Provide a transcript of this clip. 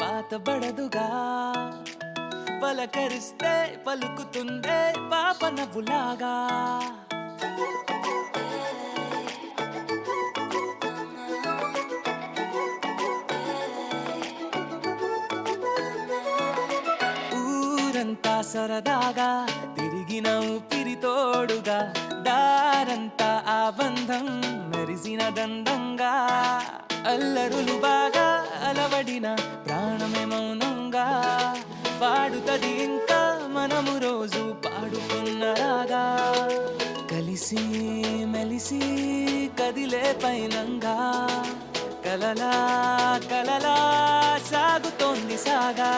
పాతబడదుగా పలకరిస్తే పలుకుతుందే పాప నవ్వులాగా ఊరంతా సరదాగా తిరిగిన ఊపిరి తోడుగా దారంతా ఆ బంధం మెరిసిన దండంగా అల్లరులు బాగా అలవడిన ప్రాణమే మౌనంగా పాడుతది ఇంకా మనము రోజు పాడుకున్న రాగా కలిసి మెలిసి కదిలే పైనంగా కలలా కలలా సాగుతోంది సాగా